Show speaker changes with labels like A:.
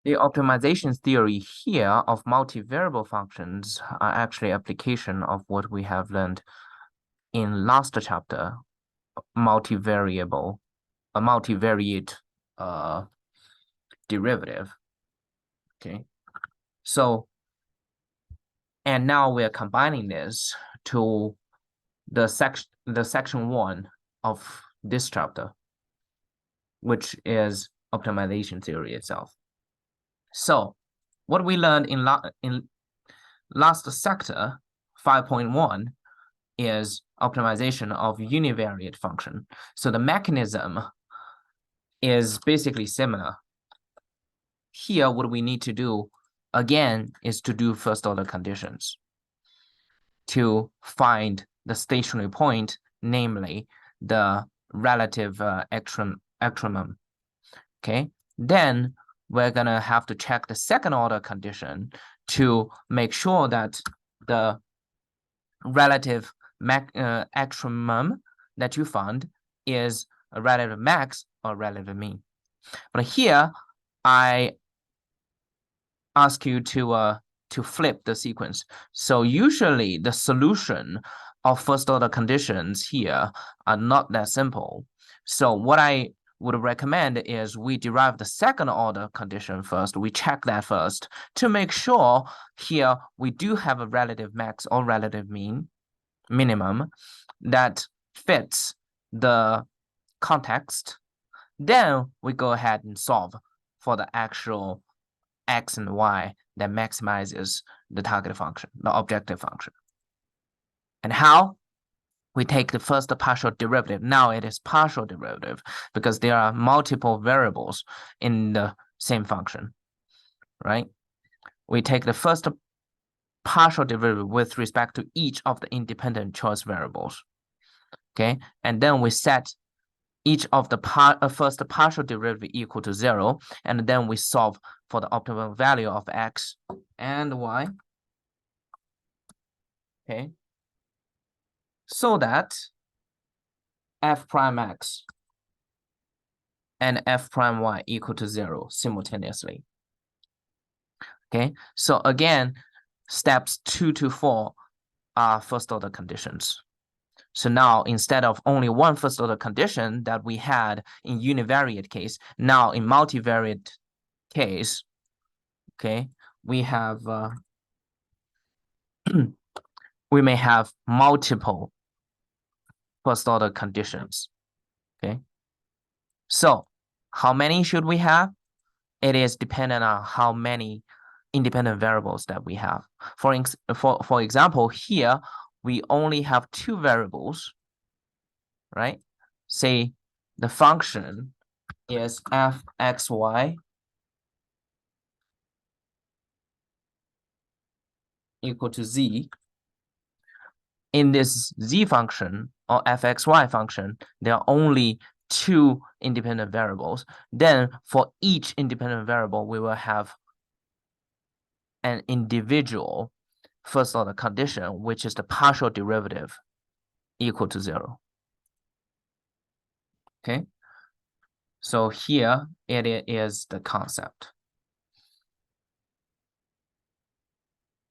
A: The optimization theory here of multivariable functions are actually application of what we have learned in last chapter, multivariate derivative. Okay, so and now we're combining this to the section 1 of this chapter, which is optimization theory itself. So what we learned in last sector 5.1 is optimization of univariate function. So the mechanism is basically similar. Here, what we need to do again is to do first order conditions to find the stationary point, namely the relative extremum. Okay, then we're gonna have to check the second order condition to make sure that the relative extremum that you found is a relative max or relative mean. But here, I ask you to flip the sequence. So usually the solution of first order conditions here are not that simple. So what I would recommend is we derive the second order condition first. We check that first to make sure here we do have a relative max or relative minimum that fits the context. Then we go ahead and solve for the actual x and y that maximizes the target function, the objective function. And how? We take the first partial derivative. Now it is partial derivative because there are multiple variables in the same function, right? We take the first partial derivative with respect to each of the independent choice variables, okay? And then we set each of the first partial derivative equal to 0, and then we solve for the optimal value of x and y, okay? So that f prime x and f prime y equal to 0 simultaneously. Okay, so again, steps 2 to 4 are first order conditions. So now instead of only one first order condition that we had in univariate case, now in multivariate case, okay, we have we may have multiple first order conditions. Okay, so how many should we have? It is dependent on how many independent variables that we have. For example, here we only have 2 variables, right? Say the function is fxy equal to z. In this z function or fxy function, there are only 2 independent variables. Then for each independent variable, we will have an individual first order condition, which is the partial derivative equal to 0. Okay, so here it is the concept.